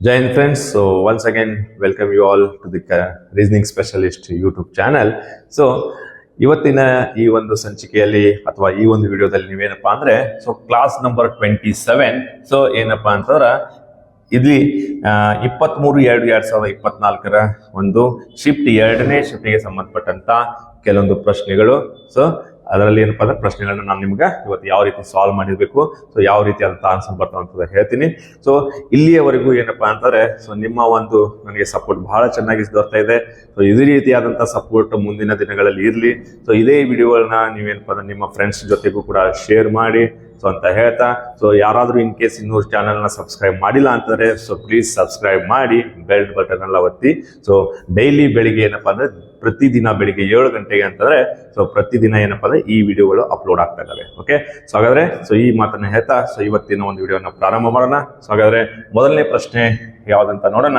Jai Hind friends, so once again welcome you all to the Reasoning Specialist YouTube channel. So ಇವತ್ತಿನ ಈ ಒಂದು ಸಂಚಿಕೆಯಲ್ಲಿ ಅಥವಾ ಈ ಒಂದು ವಿಡಿಯೋದಲ್ಲಿ ನೀವೇನಪ್ಪಾ ಅಂದ್ರೆ ಕ್ಲಾಸ್ ನಂಬರ್ 27. ಸೊ ಏನಪ್ಪಾ ಅಂತಂದ್ರ ಇಲ್ಲಿ 23/2/2024 ಒಂದು ಶಿಫ್ಟ್ 2ನೇ ಶಿಫ್ಟ್ಗೆ ಸಂಬಂಧಪಟ್ಟಂತ ಕೆಲವೊಂದು ಪ್ರಶ್ನೆಗಳು. ಸೊ ಅದರಲ್ಲಿ ಏನಪ್ಪಾ ಅಂದ್ರೆ ಪ್ರಶ್ನೆಗಳನ್ನ ನಾನು ನಿಮ್ಗೆ ಇವತ್ತು ಯಾವ ರೀತಿ ಸಾಲ್ವ್ ಮಾಡಿರ್ಬೇಕು, ಸೊ ಯಾವ ರೀತಿ ಆದಂತ ಆನ್ಸರ್ ಬರ್ತಾವ ಅಂತ ಹೇಳ್ತೀನಿ. ಸೊ ಇಲ್ಲಿಯವರೆಗೂ ಏನಪ್ಪಾ ಅಂತಂದ್ರೆ ನಿಮ್ಮ ಒಂದು ನನಗೆ ಸಪೋರ್ಟ್ ಬಹಳ ಚೆನ್ನಾಗಿ ದೊರೆತಾ ಇದೆ. ಸೊ ಇದೇ ರೀತಿಯಾದಂತ ಸಪೋರ್ಟ್ ಮುಂದಿನ ದಿನಗಳಲ್ಲಿ ಇರಲಿ. ಸೊ ಇದೇ ವಿಡಿಯೋಗಳನ್ನ ನೀವೇನಪ್ಪಾ ಅಂದ್ರೆ ನಿಮ್ಮ ಫ್ರೆಂಡ್ಸ್ ಜೊತೆಗೂ ಕೂಡ ಶೇರ್ ಮಾಡಿ ಸೊ ಅಂತ ಹೇಳ್ತಾ, ಸೊ ಯಾರಾದ್ರೂ ಇನ್ ಕೇಸ್ ಇನ್ನೂ ಚಾನಲ್ ನ ಸಬ್ಸ್ಕ್ರೈಬ್ ಮಾಡಿಲ್ಲ ಅಂತಂದ್ರೆ ಪ್ಲೀಸ್ ಸಬ್ಸ್ಕ್ರೈಬ್ ಮಾಡಿ, ಬೆಲ್ ಬಟನ್ ಎಲ್ಲ ಒತ್ತಿ. ಸೊ ಡೈಲಿ ಬೆಳಿಗ್ಗೆ ಏನಪ್ಪಾ ಅಂದ್ರೆ ಪ್ರತಿದಿನ ಬೆಳಿಗ್ಗೆ 7 ಗಂಟೆಗೆ ಅಂತಂದ್ರೆ ಪ್ರತಿದಿನ ಏನಪ್ಪಾ ಅಂದ್ರೆ ಈ ವಿಡಿಯೋಗಳು ಅಪ್ಲೋಡ್ ಆಗ್ತಾ ಇದ್ದಾವೆ. ಓಕೆ, ಸೊ ಹಾಗಾದ್ರೆ ಈ ಮಾತನ್ನ ಹೇಳ್ತಾ ಇವತ್ತಿನ ಒಂದು ವಿಡಿಯೋನ ಪ್ರಾರಂಭ ಮಾಡೋಣ. ಸೊ ಹಾಗಾದ್ರೆ ಮೊದಲನೇ ಪ್ರಶ್ನೆ ಯಾವ್ದಂತ ನೋಡೋಣ.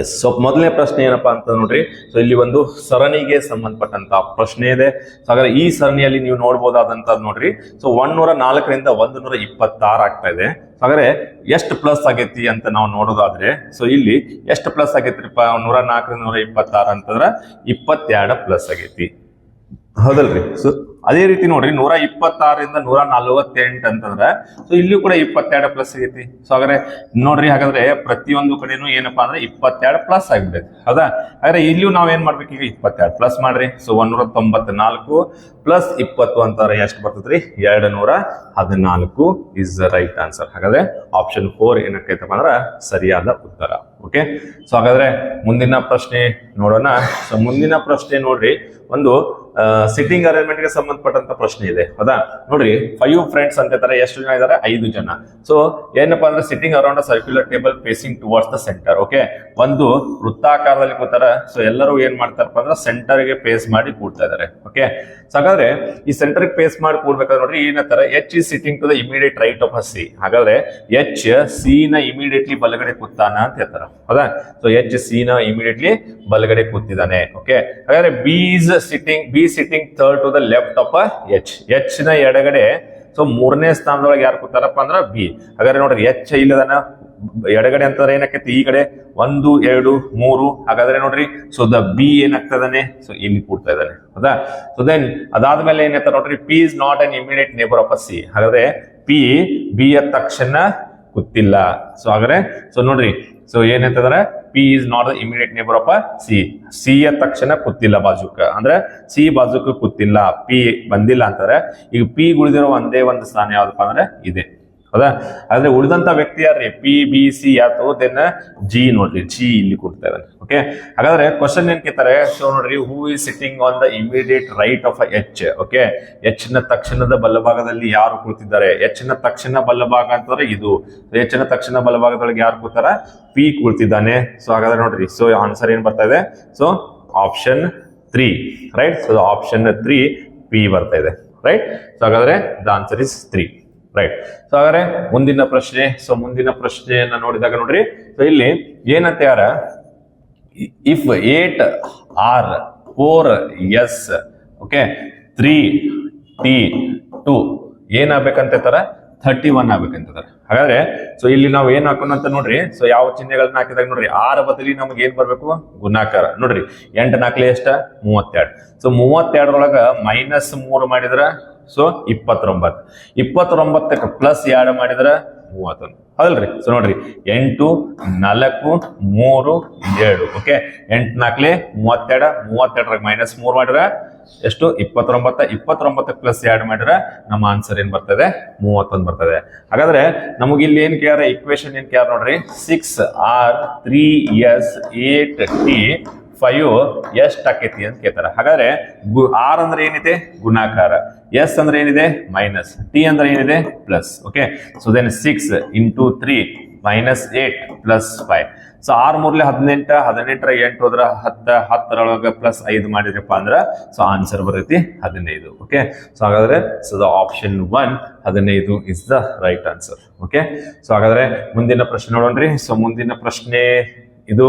ಎಸ್, ಸೊ ಮೊದಲನೇ ಪ್ರಶ್ನೆ ಏನಪ್ಪಾ ಅಂತ ನೋಡ್ರಿ, ಸೊ ಇಲ್ಲಿ ಒಂದು ಸರಣಿಗೆ ಸಂಬಂಧಪಟ್ಟಂತ ಪ್ರಶ್ನೆ ಇದೆ. ಸೊ ಹಾಗಾದ್ರೆ ಈ ಸರಣಿಯಲ್ಲಿ ನೀವು ನೋಡ್ಬೋದಾದಂತದ್ ನೋಡ್ರಿ, ಸೊ 104ರಿಂದ 126 ಆಗ್ತಾ ಇದೆ. ಹಾಗಾದ್ರೆ ಎಷ್ಟು ಪ್ಲಸ್ ಆಗೈತಿ ಅಂತ ನಾವು ನೋಡೋದಾದ್ರೆ, ಸೊ ಇಲ್ಲಿ ಎಷ್ಟು ಪ್ಲಸ್ ಆಗೈತ್ರಿಪ್ಪ? 104ರಿಂದ 126 ಅಂತಂದ್ರ 22 ಪ್ಲಸ್ ಆಗೈತಿ, ಹೌದಲ್ರಿ? ಸೊ ಅದೇ ರೀತಿ ನೋಡ್ರಿ 126ರಿಂದ 148 ಅಂತಂದ್ರ ಸೊ ಇಲ್ಲಿಯೂ ಕೂಡ 22 ಪ್ಲಸ್ ಆಗೈತಿ. ಸೊ ಹಾಗಾದ್ರೆ ನೋಡ್ರಿ, ಹಾಗಾದ್ರೆ ಪ್ರತಿಯೊಂದು ಕಡೆನೂ ಏನಪ್ಪಾ ಅಂದ್ರೆ 22 ಪ್ಲಸ್ ಆಗ್ಬಿಡೈತಿ, ಹೌದಾ? ಹಾಗಾದ್ರೆ ಇಲ್ಲಿಯೂ ನಾವ್ ಏನ್ ಮಾಡ್ಬೇಕು? ಈಗ 22 ಪ್ಲಸ್ ಮಾಡ್ರಿ. ಸೊ 194 ಪ್ಲಸ್ 20 ಅಂತಂದ್ರೆ ಎಷ್ಟು ಬರ್ತದ್ರಿ? 214 ಇಸ್ ದ ರೈಟ್ ಆನ್ಸರ್. ಹಾಗಾದ್ರೆ ಆಪ್ಷನ್ 4 ಏನಕ್ಕೈತಪ್ಪ ಅಂದ್ರ ಸರಿಯಾದ ಉತ್ತರ. ಓಕೆ, ಸೊ ಹಾಗಾದ್ರೆ ಮುಂದಿನ ಪ್ರಶ್ನೆ ನೋಡೋಣ. ಸೊ ಮುಂದಿನ ಪ್ರಶ್ನೆ ನೋಡ್ರಿ, ಒಂದು ಸಿಟ್ಟಿಂಗ್ ಅರೇಂಜ್ಮೆಂಟ್ ಗೆ ಸಂಬಂಧಪಟ್ಟಂತ ಪ್ರಶ್ನೆ ಇದೆ, ಹೌದಾ? ನೋಡ್ರಿ, 5 ಫ್ರೆಂಡ್ಸ್ ಅಂತ ಇದ್ದಾರೆ. ಎಷ್ಟು ಜನ ಇದಾರೆ? 5 ಜನ. ಸೊ ಏನಪ್ಪಾ ಅಂದ್ರೆ sitting around a circular table facing towards the centre. Okay, ಒಂದು ವೃತ್ತಾಕಾರದಲ್ಲಿ ಕೂತಾರ. ಸೊ ಎಲ್ಲರೂ ಏನ್ ಮಾಡ್ತಾರಪ್ಪ ಅಂದ್ರೆ ಸೆಂಟರ್ ಗೆ ಫೇಸ್ ಮಾಡಿ ಕೂಡ್ತಾ ಇದಾರೆ. ಓಕೆ, ಸೊ ಹಾಗಾದ್ರೆ ಈ ಸೆಂಟರ್ ಗೆ ಫೇಸ್ ಮಾಡಿ ಕೂಡ್ಬೇಕಾದ್ರೆ ನೋಡ್ರಿ ಏನಂತಾರೆ? H is sitting to the immediate right of a C. ಹಾಗಾದ್ರೆ ಎಚ್ ಸಿ ನ ಇಮಿಡಿಯೇಟ್ಲಿ ಬಲಗಡೆ ಕೂತಾನ ಅಂತ ಹೇಳ್ತಾರ, ಹೌದಾ? ಸೊ ಎಚ್ ಸಿ ನ ಇಮಿಡಿಯೇಟ್ಲಿ ಬಲಗಡೆ ಕೂತಿದ್ದಾನೆ. ಓಕೆ, ಹಾಗಾದ್ರೆ B sitting third to the left of H. H ನ ಎಡಗಡೆ ಸೊ 3ನೇ ಸ್ಥಾನದೊಳಗೆ ಯಾರು ಕೂತಾರಪ್ಪ ಅಂದ್ರ ಬಿ. ಹಾಗಾದ್ರೆ ನೋಡ್ರಿ, ಎಚ್ ಇಲ್ಲದನ ಎಡಗಡೆ ಅಂತಂದ್ರೆ ಏನಾಕೈತಿ? ಈ ಕಡೆ 1 2 3. ಹಾಗಾದ್ರೆ ನೋಡ್ರಿ, ಸೊ ದ ಬಿ ಏನಾಗ್ತದಾನೆ? ಸೊ ಇಲ್ಲಿ ಕೂಡ್ತಾ ಇದ್ದಾನೆ, ಹೌದಾ? ಸೊ ದೆನ್ ಅದಾದ್ಮೇಲೆ ಏನಾಯ್ತ ನೋಡ್ರಿ, P is not an immediate neighbour of a C. ಹಾಗಾದ್ರೆ ಪಿ ಬಿ ಯ ತಕ್ಷಣ ಕೂತಿಲ್ಲ. ಸೊ ಹಾಗಾದ್ರೆ ಸೊ ನೋಡ್ರಿ, ಸೊ ಏನಂತಂದ್ರೆ P is not the immediate neighbour of C. C ಯ ತಕ್ಷಣ ಕೂತಿಲ್ಲ ಬಾಜುಕ, ಅಂದ್ರೆ ಸಿ ಬಾಜುಕ ಕೂತಿಲ್ಲ, ಪಿ ಬಂದಿಲ್ಲ ಅಂತಂದ್ರೆ ಈಗ ಪಿ ಉಳಿದಿರೋ ಒಂದೇ ಒಂದು ಸ್ಥಾನ ಯಾವ್ದಪ್ಪ ಅಂದ್ರೆ ಇದೆ, ಹೌದಾ? ಆದ್ರೆ ಉಳಿದಂತ ವ್ಯಕ್ತಿ ಯಾರ್ರಿ? ಪಿ ಬಿ ಸಿ ಯಾತು ದೆನ್ ಜಿ. ನೋಡ್ರಿ, ಜಿ ಇಲ್ಲಿ ಕೂಡ್ತಾ ಇದ್ದಾನೆ. ಓಕೆ, ಹಾಗಾದ್ರೆ ಕ್ವಶನ್ ಏನ್ ಕೇಳ್ತಾರೆ? ಸೊ ನೋಡ್ರಿ, who is sitting on the immediate right of H. Okay, H ನ ತಕ್ಷಣದ ಬಲಭಾಗದಲ್ಲಿ ಯಾರು ಕೂತಿದ್ದಾರೆ? ಎಚ್ ನ ತಕ್ಷಣ ಬಲಭಾಗ ಅಂತಂದ್ರೆ ಇದು. ಎಚ್ ನ ತಕ್ಷಣ ಬಲಭಾಗದೊಳಗೆ ಯಾರು ಕೂತಾರ? ಪಿ ಕೂಳ್ತಿದ್ದಾನೆ. ಸೊ ಹಾಗಾದ್ರೆ ನೋಡ್ರಿ, ಸೊ ಆನ್ಸರ್ ಏನ್ ಬರ್ತಾ ಇದೆ? So option 3, right? So option 3 P ಬರ್ತಾ ಇದೆ, ರೈಟ್? ಸೊ ಹಾಗಾದ್ರೆ the answer is 3, right? So ಹಾಗಾದ್ರೆ ಮುಂದಿನ ಪ್ರಶ್ನೆ. ಸೊ ಮುಂದಿನ ಪ್ರಶ್ನೆಯನ್ನ ನೋಡಿದಾಗ ನೋಡ್ರಿ, ಸೊ ಇಲ್ಲಿ ಏನಂತ ಯಾರ, if 8 R 4 S okay 3 T 2 ಏನಾಗ್ಬೇಕಂತ 31 ಆಗ್ಬೇಕಂತಾರೆ. ಹಾಗಾದ್ರೆ ಸೊ ಇಲ್ಲಿ ನಾವು ಏನ್ ಹಾಕೋಣ ಅಂತ ನೋಡ್ರಿ, ಸೊ ಯಾವ ಚಿಹ್ನೆಗಳನ್ನ ಹಾಕಿದಾಗ ನೋಡ್ರಿ, 6 ಬದಲಿ ನಮ್ಗೆ ಏನ್ ಬರ್ಬೇಕು? ಗುಣಾಕಾರ. ನೋಡ್ರಿ, 8 4 ಎಷ್ಟ? 32. ಸೊ 32 -3 ಮಾಡಿದ್ರ ಸೊ 29. 29ಕ್ಕೆ ಪ್ಲಸ್ 2 ಮಾಡಿದ್ರ 31, ಹೌದಲ್ರಿ? ಸೊ ನೋಡ್ರಿ, 8 4 3 7. ಓಕೆ, 8 4 32, 32 -3 ಮಾಡಿದ್ರ ಎಷ್ಟು? 29. 29 ಪ್ಲಸ್ 2 ಮಾಡಿದ್ರೆ ನಮ್ಮ ಆನ್ಸರ್ ಏನ್ ಬರ್ತದೆ? 31 ಬರ್ತದೆ. ಹಾಗಾದ್ರೆ ನಮಗೆ ಇಲ್ಲಿ ಏನ್ ಕೇಳ್ಯಾರ? ಇಕ್ವೇಶನ್ ಏನ್ ಕೇಳ್ಯಾರ ನೋಡ್ರಿ, 6R 3S 8T 5 ಎಷ್ಟು ಆಕೈತಿ ಅಂತ ಕೇಳ್ತಾರ. ಹಾಗಾದ್ರೆ ಆರ್ ಅಂದ್ರೆ ಏನಿದೆ? ಗುಣಾಕಾರ. ಎಸ್ ಅಂದ್ರೆ ಏನಿದೆ? ಮೈನಸ್. ಟಿ ಅಂದ್ರೆ ಏನಿದೆ? Plus. Okay, so then 6 × 3 -8 + 5. So 6 3 18, 18 8 ಹೋದ್ರ 10, 10 ಪ್ಲಸ್ 5 ಮಾಡಿದ್ರಪ್ಪ ಅಂದ್ರ ಸೊ ಆನ್ಸರ್ ಬರ್ತೈತಿ 15. ಓಕೆ, ಸೊ ಹಾಗಾದ್ರೆ so the option 1 15 is the right answer. Okay, so ಹಾಗಾದ್ರೆ ಮುಂದಿನ ಪ್ರಶ್ನೆ ನೋಡೋಣ್ರಿ. ಸೊ ಮುಂದಿನ ಪ್ರಶ್ನೆ ಇದು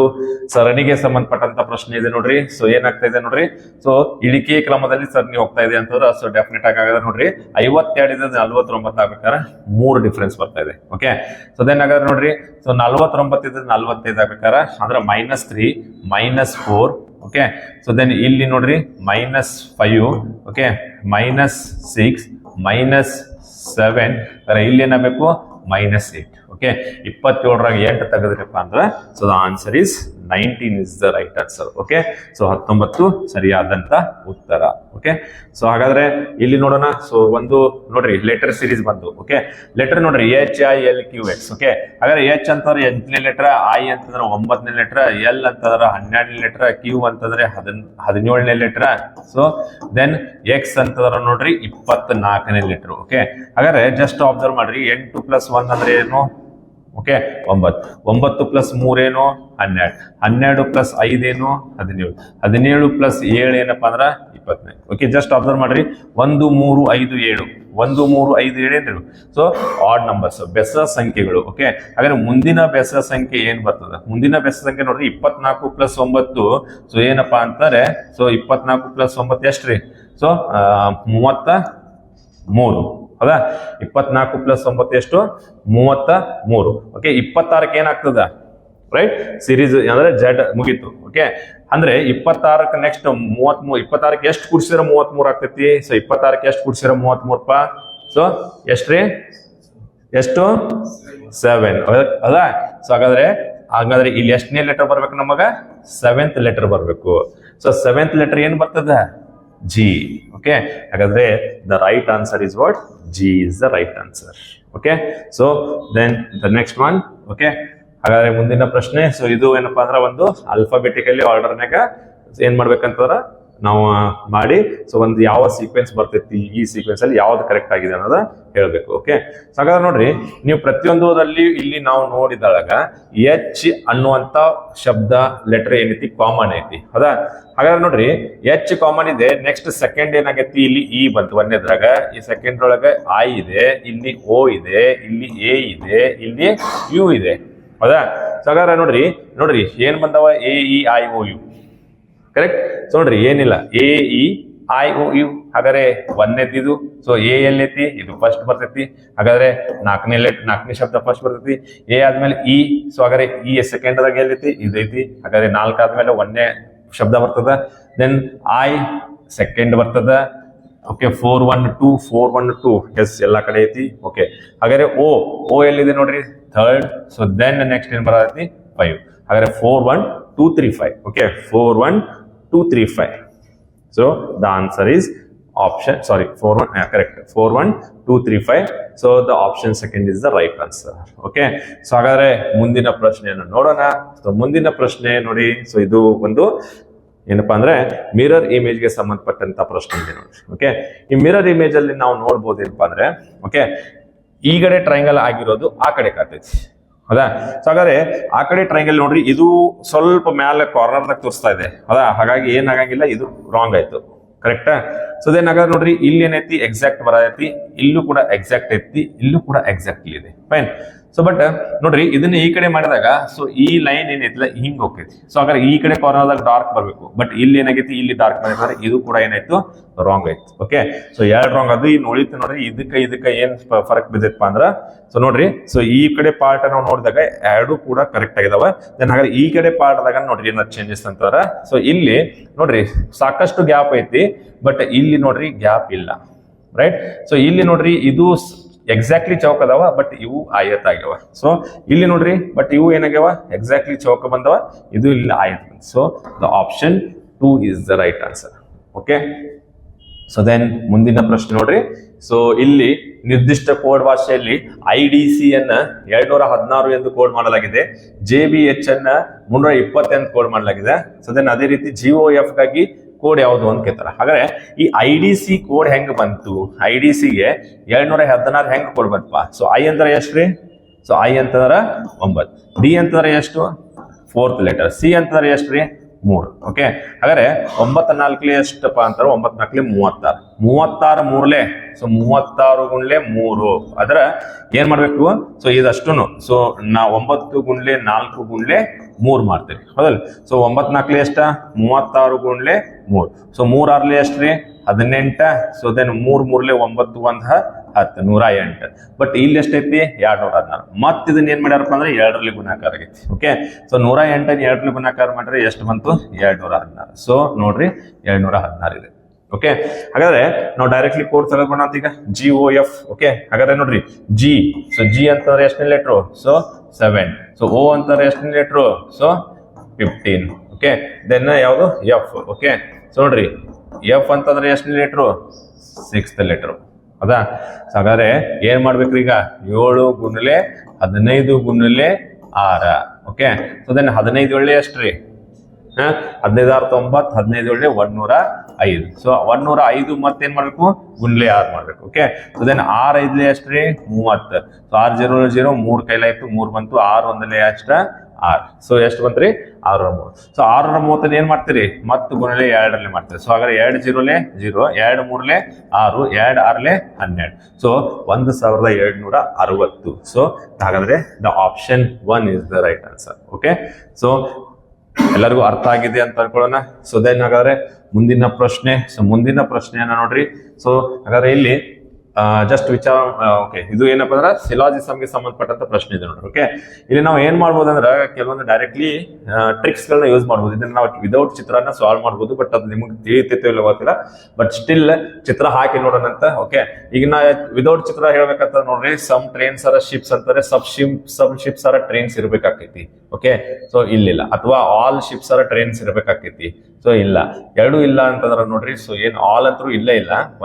ಸರಣಿಗೆ ಸಂಬಂಧಪಟ್ಟಂತ ಪ್ರಶ್ನೆ ಇದೆ ನೋಡ್ರಿ. ಸೊ ಏನಾಗ್ತಾ ಇದೆ ನೋಡ್ರಿ, ಸೊ ಇಳಿಕೆ ಕ್ರಮದಲ್ಲಿ ಸರಣಿ ಹೋಗ್ತಾ ಇದೆ ಅಂತಂದ್ರೆ ಸೊ ಡೆಫಿನೆಟ್ ಆಗಿ ನೋಡ್ರಿ 52 ಇದೆ 49 ಆಗ್ಬೇಕಾದ್ರೆ 3 ಡಿಫ್ರೆನ್ಸ್ ಬರ್ತಾ ಇದೆ. ಓಕೆ, ಸೊ ದೆನ್ ಹಾಗಾದ್ರೆ ನೋಡ್ರಿ, ಸೊ 49 ಇದೆ 45 ಆಗ್ಬೇಕಾದ್ರೆ ಅಂದ್ರೆ -3 -4. ಓಕೆ, ಸೊ ದೆನ್ ಇಲ್ಲಿ ನೋಡ್ರಿ -5. ಓಕೆ, -6 -7 ಇಲ್ಲಿ ಏನಾಗಬೇಕು -8. ಓಕೆ, 27ರಾಗ 8 ತೆಗೆದ್ರಪ್ಪ ಅಂದ್ರೆ so the answer is 19 is the right answer. Okay, so 19 ಸರಿಯಾದಂತ ಉತ್ತರ. ಓಕೆ, ಸೊ ಹಾಗಾದ್ರೆ ಇಲ್ಲಿ ನೋಡೋಣ. ಸೊ ಒಂದು ನೋಡ್ರಿ ಲೆಟರ್ ಸೀರೀಸ್ ಬಂದು. ಓಕೆ, ಲೆಟರ್ ನೋಡ್ರಿ HILQX. ಓಕೆ, ಹಾಗಾದ್ರೆ H ಅಂತಂದ್ರೆ 8ನೇ ಲೆಟರ್, I ಅಂತಂದ್ರೆ 9ನೇ ಲೆಟರ್, L ಅಂತಂದ್ರೆ 12ನೇ ಲೆಟರ್, Q ಅಂತಂದ್ರೆ 17ನೇ ಲೆಟರ್. ಸೊ ದೆನ್ X ಅಂತಂದ್ರೆ ನೋಡ್ರಿ 24ನೇ ಲೆಟರ್. ಓಕೆ, ಹಾಗಾದ್ರೆ ಜಸ್ಟ್ ಅಬ್ಸರ್ವ್ ಮಾಡ್ರಿ, 8 + 1 ಅಂದ್ರೆ ಏನು? ಓಕೆ, 9 9 + 3 ಏನು? 12 12 + 5 ಏನು? 17 17 + 7 ಏನಪ್ಪಾ ಅಂದ್ರ 24. ಓಕೆ, ಜಸ್ಟ್ ಅಬ್ಸರ್ವ್ ಮಾಡ್ರಿ, 1 3 5 7 1 3 5 7 ಏನ್ರಿ? ಸೊ ಆಡ್ ನಂಬರ್ಸ್, ಬೆಸ ಸಂಖ್ಯೆಗಳು. ಓಕೆ, ಹಾಗಾದ್ರೆ ಮುಂದಿನ ಬೆಸ ಸಂಖ್ಯೆ ಏನ್ ಬರ್ತದ? ಮುಂದಿನ ಬೆಸ ಸಂಖ್ಯೆ ನೋಡ್ರಿ 24 + 9. ಸೊ ಏನಪ್ಪಾ ಅಂತಾರೆ, ಸೊ 24 + 9 ಎಷ್ಟ್ರಿ? ಸೊ 33. ಹೌದಾ? 24 + 9 ಎಷ್ಟು? 33. ಓಕೆ, 26ಕ್ಕೆ ಏನಾಗ್ತದ? ರೈಟ್, ಸೀರೀಸ್ ಅಂದ್ರೆ Z ಮುಗೀತು. ಓಕೆ, ಅಂದ್ರೆ 26ಕ್ಕೆ ನೆಕ್ಸ್ಟ್ 33. 26ಕ್ಕೆ ಎಷ್ಟು ಕೂಡಿಸಿದ್ರೆ 33 ಆಗ್ತೈತಿ? ಸೊ 26ಕ್ಕೆ ಎಷ್ಟು ಕೂಡಿಸಿದ್ರೆ 33ಪ? ಸೊ ಎಷ್ಟ್ರಿ? ಎಷ್ಟು? 7. ಹೌದಾ? ಸೊ ಹಾಗಾದ್ರೆ ಇಲ್ಲಿ ಎಷ್ಟನೇ ಲೆಟರ್ ಬರ್ಬೇಕು ನಮಗ? 7th ಲೆಟರ್ ಬರ್ಬೇಕು. ಸೊ 7th ಲೆಟರ್ ಏನ್ ಬರ್ತದ? G. Okay, ಹಾಗಾದ್ರೆ the right answer is what? G is the right answer. Okay, so then the next one. Okay, ಹಾಗಾದ್ರೆ ಮುಂದಿನ ಪ್ರಶ್ನೆ. ಸೊ ಇದು ಏನಪ್ಪಾ ಅಂದ್ರೆ ಒಂದು ಆಲ್ಫಾಬೆಟಿಕಲಿ ಆರ್ಡರ್ನಾಗ ಏನ್ ಮಾಡ್ಬೇಕಂತಂದ್ರ ನಾವು ಮಾಡಿ ಸೊ ಒಂದು ಯಾವ ಸೀಕ್ವೆನ್ಸ್ ಬರ್ತೈತಿ, ಈ ಸೀಕ್ವೆನ್ಸ್ ಅಲ್ಲಿ ಯಾವ್ದು ಕರೆಕ್ಟ್ ಆಗಿದೆ ಅನ್ನೋದ ಹೇಳ್ಬೇಕು. ಓಕೆ, ಹಾಗಾದ್ರೆ ನೋಡ್ರಿ, ನೀವು ಪ್ರತಿಯೊಂದರಲ್ಲಿ ಇಲ್ಲಿ ನಾವು ನೋಡಿದಾಗ H ಅನ್ನುವಂತ ಶಬ್ದ ಲೆಟರ್ ಏನೈತಿ ಕಾಮನ್ ಐತಿ. ಹೌದಾ? ಹಾಗಾದ್ರೆ ನೋಡ್ರಿ, H ಕಾಮನ್ ಇದೆ. ನೆಕ್ಸ್ಟ್ ಸೆಕೆಂಡ್ ಏನಾಗೈತಿ? ಇಲ್ಲಿ E ಬಂತು ಒಂದೇದ್ರಾಗ, ಈ ಸೆಕೆಂಡ್ ಒಳಗ I ಇದೆ, ಇಲ್ಲಿ O ಇದೆ, ಇಲ್ಲಿ A ಇದೆ, ಇಲ್ಲಿ U ಇದೆ. ಹೌದಾ? ಹಾಗಾದ್ರೆ ನೋಡ್ರಿ ಏನ್ ಬಂದವ? AEIOU. ಕರೆಕ್ಟ್. ಸೊ ನೋಡ್ರಿ ಏನಿಲ್ಲ, AEIOU. ಹಾಗಾದ್ರೆ ಒಂದೇದಿದು. So A ಎಲ್ಲೈತಿ? ಇದು ಫಸ್ಟ್ ಬರ್ತೈತಿ. ಹಾಗಾದ್ರೆ ನಾಲ್ಕನೇ ಶಬ್ದ ಫಸ್ಟ್ ಬರ್ತೈತಿ. A ಆದ್ಮೇಲೆ E. ಸೊ ಹಾಗಾದ್ರೆ E ಸೆಕೆಂಡ್ದಾಗ ಎಲ್ಲೈತಿ? ಇದೈತಿ. ಹಾಗಾದ್ರೆ 4 ಆದ್ಮೇಲೆ 1ನೇ ಶಬ್ದ ಬರ್ತದ. ದೆನ್ I ಸೆಕೆಂಡ್ ಬರ್ತದ. ಓಕೆ, 4 1 2 4 1 2 ಎಸ್ ಎಲ್ಲಾ ಕಡೆ ಐತಿ. ಓಕೆ, ಹಾಗಾದ್ರೆ O ಎಲ್ಲಿದೆ ನೋಡ್ರಿ? ಥರ್ಡ್. ಸೊ ದೆನ್ ನೆಕ್ಸ್ಟ್ ಏನ್ ಬರತೈತಿ? 5. ಹಾಗಾದ್ರೆ 4 1 2 3 5. Okay, 4 1 2 3 5. So the answer is option, sorry, 4 1, correct, 4 1 2 3 5. So the option second is the right answer. Okay, so ಹಾಗಾದ್ರೆ ಮುಂದಿನ ಪ್ರಶ್ನೆಯನ್ನು ನೋಡೋಣ. ಸೊ ಮುಂದಿನ ಪ್ರಶ್ನೆ ನೋಡಿ, ಸೊ ಇದು ಒಂದು ಏನಪ್ಪಾ ಅಂದ್ರೆ ಮಿರರ್ ಇಮೇಜ್ ಗೆ ಸಂಬಂಧಪಟ್ಟಂತ ಪ್ರಶ್ನೆ ಇದೆ ನೋಡಿ. ಓಕೆ, ಈ ಮಿರರ್ ಇಮೇಜ್ ಅಲ್ಲಿ ನಾವು ನೋಡ್ಬೋದು ಏನಪ್ಪಾ ಅಂದ್ರೆ, ಓಕೆ, ಈ ಕಡೆ ಟ್ರಯಾಂಗಲ್ ಆಗಿರೋದು ಆ ಕಡೆ ಕಾಣ್ತೈತಿ. ಹೌದಾ? ಸೊ ಹಾಗಾದ್ರೆ ಆ ಕಡೆ ಟ್ರಯಾಂಗಲ್ ನೋಡ್ರಿ, ಇದು ಸ್ವಲ್ಪ ಮ್ಯಾಲೆ ಕಾರ್ನರ್ದಾಗ ತೋರಿಸ್ತಾ ಇದೆ. ಹೌದಾ? ಹಾಗಾಗಿ ಏನಾಗಂಗಿಲ್ಲ, ಇದು ರಾಂಗ್ ಆಯ್ತು. ಕರೆಕ್ಟಾ? ಸೊ ದೆನ್ ಹಾಗಾದ್ರೆ ನೋಡ್ರಿ, ಇಲ್ಲಿ ಏನೈತಿ? ಎಕ್ಸಾಕ್ಟ್ ಬರತೈತಿ. ಇಲ್ಲೂ ಕೂಡ ಎಕ್ಸಾಕ್ಟ್ ಐತಿ, ಇಲ್ಲೂ ಕೂಡ ಎಕ್ಸಾಕ್ಟ್ಲಿ ಇದೆ. ಫೈನ್. ಸೊ ಬಟ್ ನೋಡ್ರಿ, ಇದನ್ನ ಈ ಕಡೆ ಮಾಡಿದಾಗ ಸೊ ಈ ಲೈನ್ ಏನೈತಿಲ್ಲ ಹಿಂಗ್ ಹೋಗ್ತೈತಿ. ಸೊ ಹಾಗಾದ್ರೆ ಈ ಕಡೆ ಕಾರ್ನರ್ದಾಗ ಡಾರ್ಕ್ ಬರ್ಬೇಕು. ಬಟ್ ಇಲ್ಲಿ ಏನಾಗೈತಿ? ಇಲ್ಲಿ ಡಾರ್ಕ್ ಮಾಡಿದ್ರೆ ಇದು ಕೂಡ ಏನಾಯ್ತು? ರಾಂಗ್ ಆಯ್ತು. ಓಕೆ, ಸೊ ಎರಡು ರಾಂಗ್ ಅದು. ಇನ್ನು ಉಳಿತು ನೋಡ್ರಿ, ಇದಕ್ಕ ಏನ್ ಫರಕ್ ಬಿದ್ದೈತಪ್ಪ ಅಂದ್ರ, ಸೊ ನೋಡ್ರಿ, ಸೊ ಈ ಕಡೆ ಪಾರ್ಟ್ ನಾವು ನೋಡಿದಾಗ ಎರಡು ಕೂಡ ಕರೆಕ್ಟ್ ಆಗಿದಾವ. ದೆನ್ ಹಾಗಾದ್ರೆ ಈ ಕಡೆ ಪಾರ್ಟ್ ದಾಗ ನೋಡ್ರಿ ಏನಾದ್ರು ಚೇಂಜಸ್ ಅಂತಾರ. ಸೊ ಇಲ್ಲಿ ನೋಡ್ರಿ ಸಾಕಷ್ಟು ಗ್ಯಾಪ್ ಐತಿ, ಬಟ್ ಇಲ್ಲಿ ನೋಡ್ರಿ ಗ್ಯಾಪ್ ಇಲ್ಲ. ರೈಟ್? ಸೊ ಇಲ್ಲಿ ನೋಡ್ರಿ ಇದು ಎಕ್ಸಾಕ್ಟ್ಲಿ ಚೌಕ ಅದಾವ, ಬಟ್ ಇವು ಆಯತ್ ಆಗ್ಯಾವ. ಸೊ ಇಲ್ಲಿ ನೋಡ್ರಿ, ಬಟ್ ಇವು ಏನಾಗ್ಯಾವ? ಎಕ್ಸಾಕ್ಟ್ಲಿ ಚೌಕ ಬಂದವ, ಇದು ಇಲ್ಲಿ ಆಯತ್ ಬಂದ. So the option 2 is the right answer. Okay, so then ಮುಂದಿನ ಪ್ರಶ್ನೆ ನೋಡ್ರಿ. ಸೊ ಇಲ್ಲಿ ನಿರ್ದಿಷ್ಟ ಕೋಡ್ ಭಾಷೆಯಲ್ಲಿ IDC ಅನ್ನ 216 ಎಂದು ಕೋಡ್ ಮಾಡಲಾಗಿದೆ. JBH ಅನ್ನ 320 ಎಂದು ಕೋಡ್ ಮಾಡಲಾಗಿದೆ. ಸೊ ದೆನ್ ಅದೇ ರೀತಿ GOF ಗಾಗಿ ಕೋಡ್ ಯಾವುದು ಅಂತ ಕೇಳ್ತಾರ. ಹಾಗಾದ್ರೆ ಈ IDC ಕೋಡ್ ಹೆಂಗ್ ಬಂತು? IDC ಗೆ 216 ಹೆಂಗ್ ಕೋಡ್ ಬಂತಪ್ಪ? ಸೊ I ಅಂತರ ಎಷ್ಟ್ರಿ? ಸೊ I ಅಂತಂದ್ರ 9, D ಅಂತಂದ್ರ ಎಷ್ಟು? 4th ಲೆಟರ್, C ಅಂತಂದ್ರ ಎಷ್ಟ್ರಿ? 3. ಓಕೆ, ಹಾಗಾದ್ರೆ 9 4 ಎಷ್ಟಪ್ಪ ಅಂತಾರ? 9 4 36, 36 3 ಸೊ 36 ಗುಣ್ಲೆ 3. ಅದರ ಏನ್ ಮಾಡ್ಬೇಕು? ಸೊ ಇದಷ್ಟುನು ಸೊ 9 ಗುಣ್ಲೆ 4 ಗುಣ್ಲೆ 3 ಮಾಡ್ತೀರಿ ಹೌದಲ್ಲ. ಸೊ 9 4 ಎಷ್ಟ 36 ಗುಣ್ಲೆ 3. ಸೊ 3 6 ಎಷ್ಟ್ರಿ 18. So then 3 3 9 1 10 108. ಬಟ್ ಇಲ್ಲಿ ಎಷ್ಟೈತಿ 216. ಮತ್ ಇದನ್ನ ಏನ್ ಮಾಡ್ಯಾರಪ್ಪ ಅಂದ್ರೆ 2ರಲ್ಲಿ ಗುಣಾಕಾರ ಆಗೈತಿ. ಓಕೆ, ಸೊ 108 2ರಲ್ಲಿ ಗುಣಾಕಾರ ಮಾಡಿದ್ರೆ ಎಷ್ಟು ಬಂತು 216. ಸೊ ನೋಡ್ರಿ 216 ಇದೆ. ಓಕೆ, ಹಾಗಾದ್ರೆ ನಾವು ಡೈರೆಕ್ಟ್ಲಿ ಕೋಡ್ ತೆಗೆದುಕೊಳ್ಳೋಣ ಅಂತ ಈಗ GOF. ಓಕೆ, ಹಾಗಾದ್ರೆ ನೋಡ್ರಿ G. ಸೊ G ಅಂತಂದ್ರೆ ಎಷ್ಟನೇ ಲೆಟ್ರು? ಸೊ 7. ಸೊ O ಅಂತಂದ್ರೆ ಎಷ್ಟನೇ ಲೆಟ್ರು? ಸೊ 15. ಓಕೆ, ದೆನ್ ಯಾವುದು F. ಓಕೆ, ಸೊ ನೋಡ್ರಿ F ಅಂತಂದ್ರೆ ಎಷ್ಟನೇ ಲೆಟ್ರು? 6th letter. ಹೌದಾ? ಸೊ ಹಾಗಾದ್ರೆ ಏನ್ ಮಾಡ್ಬೇಕ್ರಿ ಈಗ 7 ಗುಣಲೆ 15 ಗುಣಲೆ 6. ಓಕೆ, ಸೊ ದೆನ್ 15 ಒಳ್ಳೆ ಎಷ್ಟ್ರಿ? 15 6 9 15 ಒಳ್ಳೆ 105. ಸೊ 105 ಮತ್ತೇನ್ ಮಾಡ್ಬೇಕು ಗುಣ್ಲೆ 6 ಮಾಡ್ಬೇಕು. ಓಕೆ, ಸೊ ದೆನ್ 6 5 ಎಷ್ಟ್ರಿ 30. ಸೊ 6 0 0 3 ಕೈಲಾಯ್ತು 3 ಬಂತು. 6 1 ಎಷ್ಟ 6. ಸೊ ಎಷ್ಟು ಬಂತ್ರಿ 630. ಸೊ 630 ಏನ್ ಮಾಡ್ತೀರಿ ಮತ್ತೆ ಗುಣಲೆ 2ರಲ್ಲಿ ಮಾಡ್ತೀರಿ. ಸೊ ಹಾಗಾದ್ರೆ 2 0 0 2 3 6 2 6 12. ಸೊ 1760. ಸೊ ಹಾಗಾದ್ರೆ the option 1 is the right answer. Okay, so ಎಲ್ಲರಿಗೂ ಅರ್ಥ ಆಗಿದೆ ಅಂತ ಅನ್ಕೊಳ್ಳೋಣ. ಸೊ ದೆನ್ ಹಾಗಾದ್ರೆ ಮುಂದಿನ ಪ್ರಶ್ನೆ. ಸೊ ಮುಂದಿನ ಪ್ರಶ್ನೆಯನ್ನ ನೋಡ್ರಿ. ಸೊ ಹಾಗಾದ್ರೆ ಇಲ್ಲಿ ಜಸ್ಟ್ ವಿಚಾರ. ಓಕೆ, ಇದು ಏನಪ್ಪಾ ಅಂದ್ರೆ ಸಿಲಾಜಿಸಮ್ಗೆ ಸಂಬಂಧಪಟ್ಟಂತ ಪ್ರಶ್ನೆ ಇದೆ ನೋಡ್ರಿ. ಓಕೆ, ಇಲ್ಲಿ ನಾವು ಏನ್ ಮಾಡ್ಬೋದು ಅಂದ್ರೆ ಕೆಲವೊಂದು ಡೈರೆಕ್ಟ್ಲಿ ಟ್ರಿಕ್ಸ್ ಗಳನ್ನ ಯೂಸ್ ಮಾಡ್ಬೋದು. ಇದನ್ನ ನಾವು ವಿದೌಟ್ ಚಿತ್ರನ ಸಾಲ್ವ್ ಮಾಡ್ಬೋದು. ಬಟ್ ಅದು ನಿಮ್ಗೆ ತಿಳಿತೈತೆ ಇಲ್ಲ ಗೊತ್ತಿಲ್ಲ. ಬಟ್ ಸ್ಟಿಲ್ ಚಿತ್ರ ಹಾಕಿ ನೋಡೋಣ ಅಂತ. ಓಕೆ, ಈಗ ನಾ ವಿದೌಟ್ ಚಿತ್ರ ಹೇಳ್ಬೇಕಂತ ನೋಡ್ರಿ, ಸಮ್ ಟ್ರೈನ್ಸ್ ಆರ್ ಶಿಪ್ಸ್ ಅಂತಾರೆ, ಸಮ್ ಶಿಪ್ಸ್ ಆರ್ ಟ್ರೈನ್ಸ್ ಇರ್ಬೇಕಾಕೈತಿ. ಓಕೆ, ಸೊ ಇಲ್ಲಿಲ್ಲ. ಅಥವಾ ಆಲ್ ಶಿಪ್ಸ್ ಆರ್ ಟ್ರೈನ್ಸ್ ಇರ್ಬೇಕಾಕೈತಿ. ಸೊ ಇಲ್ಲ, ಎರಡೂ ಇಲ್ಲ ಅಂತಂದ್ರೆ ನೋಡ್ರಿ. ಸೊ ಏನ್ ಆಲ್ ಅಂತೂ ಇಲ್ಲ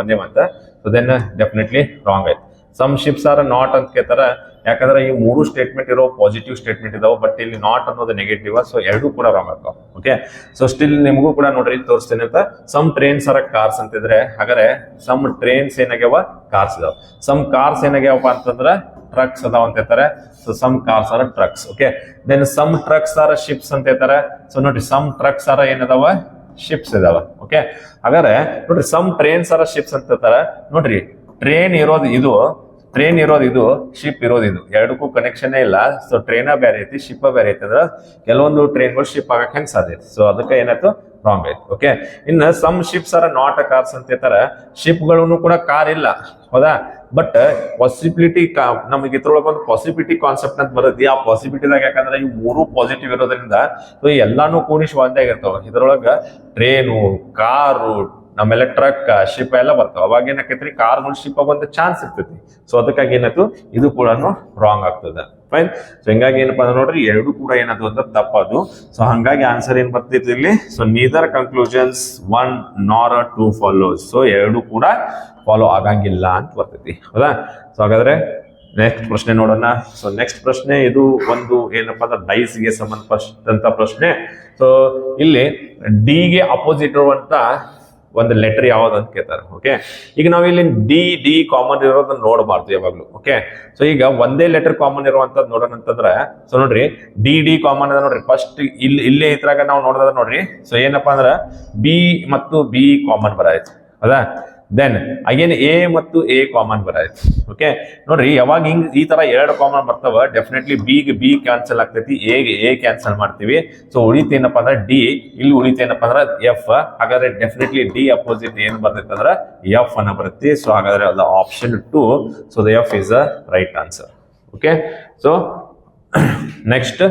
ಒಂದೇ ಮಾತ. ಸೊ ದೆನ್ ಡೆಫಿನೆಟ್ಲಿ ರಾಂಗ್ ಆಯ್ತು. ಸಮ್ ಶಿಪ್ಸ್ ಆರ್ ನಾಟ್ ಅಂತ ಕೇಳ್ತಾರ. ಯಾಕಂದ್ರೆ ಈ 3 ಸ್ಟೇಟ್ಮೆಂಟ್ ಇರೋ ಪಾಸಿಟಿವ್ ಸ್ಟೇಟ್ಮೆಂಟ್ ಇದಾವೆ. ಬಟ್ ಇಲ್ಲಿ ನಾಟ್ ಅನ್ನೋದು ನೆಗೆಟಿವ್. ಸೊ ಎರಡೂ ಕೂಡ ರಾಂಗ್ ಆಗ್ತಾವ. ಓಕೆ, ಸೊ ಸ್ಟಿಲ್ ನಿಮಗೂ ಕೂಡ ನೋಡ್ರಿ ತೋರಿಸ್ತೇನೆ ಅಂತ. ಸಮ್ ಟ್ರೈನ್ಸ್ ಆರ್ ಕಾರ್ಸ್ ಅಂತಿದ್ರೆ ಹಾಗಾದ್ರೆ ಸಮ್ ಟ್ರೈನ್ಸ್ ಏನಾಗ್ಯಾವ ಕಾರ್ಸ್ ಇದಾವ. ಸಮ್ ಕಾರ್ಸ್ ಏನಾಗ್ಯಾವಪ್ಪ ಅಂತಂದ್ರ ಟ್ರಕ್ಸ್ ಅದಾವ ಅಂತ ಹೇಳ್ತಾರೆ. So some cars are trucks. Okay, then some trucks are ships ಅಂತ ಹೇಳ್ತಾರೆ. ಸೊ ನೋಡ್ರಿ ಸಮ್ ಟ್ರಕ್ಸ್ ಆರ್ ಏನದಾವ ಶಿಪ್ಸ್ ಇದಾವ. ಓಕೆ, ಹಾಗಾದ್ರೆ ನೋಡ್ರಿ ಸಮ್ ಟ್ರೈನ್ಸ್ ಆರ್ ಶಿಪ್ಸ್ ಅಂತ ಹೇಳ್ತಾರೆ. ನೋಡ್ರಿ ಟ್ರೈನ್ ಇರೋದು ಇದು, ಶಿಪ್ ಇರೋದು ಇದು. ಎರಡಕ್ಕೂ ಕನೆಕ್ಷನ್ ಇಲ್ಲ. ಸೊ ಟ್ರೈನ ಬೇರೆ ಐತಿ, ಶಿಪ್ ಬೇರೆ ಐತಿ. ಅಂದ್ರೆ ಕೆಲವೊಂದು ಟ್ರೈನ್ಗಳು ಶಿಪ್ ಆಗಕ್ಕೆ ಹೆಂಗ್ ಸಾಧ್ಯ ಐತಿ. ಸೊ ಅದಕ್ಕೆ ಏನಾಯ್ತು ರಾಂಗ್ ಆಯ್ತು. ಓಕೆ, ಇನ್ನು some ships are not a cars ಅಂತ ಹೇಳ್ತಾರೆ. ಶಿಪ್ಗಳನ್ನು ಕೂಡ ಕಾರ್ ಇಲ್ಲ, ಹೌದಾ? ಬಟ್ ಪಾಸಿಬಿಲಿಟಿ ನಮಗೆ ಇದ್ರೊಳಗೆ ಒಂದು ಪಾಸಿಬಿಲಿಟಿ ಕಾನ್ಸೆಪ್ಟ್ ಅಂತ ಬರುತ್ತೆ. ಆ ಪಾಸಿಬಿಲಿಟಿದಾಗ ಯಾಕಂದ್ರೆ ಇವು 3 ಪಾಸಿಟಿವ್ ಇರೋದ್ರಿಂದ ಸೊ ಎಲ್ಲಾನು ಕೂಡಿಸಿ ಒಂದೇ ಆಗಿರ್ತಾವ. ಇದ್ರೊಳಗ ಟ್ರೇನು, ಕಾರು, ಆಮೇಲೆ ಟ್ರಕ್, ಶಿಪ್ ಎಲ್ಲ ಬರ್ತಾವ. ಅವಾಗ ಏನಾಕೈತ್ರಿ ಕಾರ್ಗಳು ಶಿಪ್ ಆಗುವಂತ ಚಾನ್ಸ್ ಇರ್ತೈತಿ. ಸೊ ಅದಕ್ಕಾಗಿ ಏನಾಯ್ತು ಇದು ಕೂಡ ರಾಂಗ್ ಆಗ್ತದೆ. ಫೈನ್. ಸೊ ಹಿಂಗಾಗಿ ಏನಪ್ಪಾ ಅಂದ್ರೆ ನೋಡ್ರಿ ಎರಡು ಕೂಡ ಏನದು ಅಂತ ತಪ್ಪದು. ಸೊ ಹಂಗಾಗಿ ಆನ್ಸರ್ ಏನ್ ಬರ್ತಿತ್ತು ಇಲ್ಲಿ? So neither conclusions 1 nor 2 follows. So ಎರಡು ಕೂಡ ಫಾಲೋ ಆಗಂಗಿಲ್ಲ ಅಂತ ಬರ್ತೈತಿ, ಹೌದಾ? ಸೊ ಹಾಗಾದ್ರೆ ನೆಕ್ಸ್ಟ್ ಪ್ರಶ್ನೆ ನೋಡೋಣ. ಸೊ ನೆಕ್ಸ್ಟ್ ಪ್ರಶ್ನೆ ಇದು ಒಂದು ಏನಪ್ಪಾ ಅಂದ್ರೆ ಡೈಸ್ ಗೆ ಸಂಬಂಧಪಟ್ಟಂತ ಪ್ರಶ್ನೆ. ಸೊ ಇಲ್ಲಿ ಡಿ ಗೆ ಅಪೋಸಿಟ್ ಇರುವಂತ ಒಂದು ಲೆಟರ್ ಯಾವ್ದು ಅಂತ ಕೇಳ್ತಾರೆ. ಓಕೆ, ಈಗ ನಾವು ಇಲ್ಲಿ ಡಿ ಕಾಮನ್ ಇರೋದನ್ನ ನೋಡಬಾರ್ದು ಯಾವಾಗ್ಲೂ. ಓಕೆ, ಸೊ ಈಗ ಒಂದೇ ಲೆಟರ್ ಕಾಮನ್ ಇರುವಂತದ್ದು ನೋಡೋಣ ಅಂತಂದ್ರೆ ಸೊ ನೋಡ್ರಿ ಡಿ ಕಾಮನ್ ಅದ ನೋಡ್ರಿ. ಫಸ್ಟ್ ಇಲ್ಲೇ ಇದ್ರಾಗ ನಾವು ನೋಡೋದ ನೋಡ್ರಿ. ಸೊ ಏನಪ್ಪಾ ಅಂದ್ರ ಬಿ ಮತ್ತು ಬಿ ಕಾಮನ್ ಬರಾಯ್ತು, ಹೌದಾ? ದೆನ್ ಅಗೇನ್ ಎ ಮತ್ತು ಎ ಕಾಮನ್ ಬರಾಯ್ತು. ಓಕೆ, ನೋಡ್ರಿ ಯಾವಾಗ ಹಿಂಗ್ ಈ ತರ ಎರಡು ಕಾಮನ್ ಬರ್ತಾವ ಡೆಫಿನೆಟ್ಲಿ ಬಿ ಕ್ಯಾನ್ಸಲ್ ಆಗ್ತೈತಿ, ಎ ಕ್ಯಾನ್ಸಲ್ ಮಾಡ್ತೀವಿ. ಸೊ ಉಳಿತೇನಪ್ಪ ಅಂದ್ರೆ ಡಿ, ಇಲ್ಲಿ ಉಳಿತೇನಪ್ಪ ಅಂದ್ರೆ ಎಫ್. ಹಾಗಾದ್ರೆ ಡೆಫಿನೆಟ್ಲಿ ಡಿ ಅಪೋಸಿಟ್ ಏನ್ ಬರ್ತೈತೆ ಅಂದ್ರೆ ಎಫ್ ಅನ್ನ ಬರುತ್ತೆ. ಸೊ ಹಾಗಾದ್ರೆ ಅದು option 2. So the F is the right answer. Okay, so next.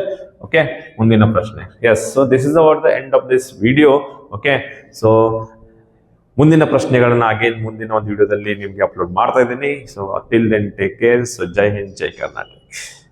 Okay, ಮುಂದಿನ ಪ್ರಶ್ನೆ. Yes, so this is about the end of this video. Okay, so ಮುಂದಿನ ಪ್ರಶ್ನೆಗಳನ್ನ ಅಗೇನ್ ಮುಂದಿನ ಒಂದು ವಿಡಿಯೋದಲ್ಲಿ ನಿಮ್ಗೆ ಅಪ್ಲೋಡ್ ಮಾಡ್ತಾ ಇದ್ದೀನಿ. So till then take care. So ಜೈ ಹಿಂದ್, ಜೈ ಕರ್ನಾಟಕ.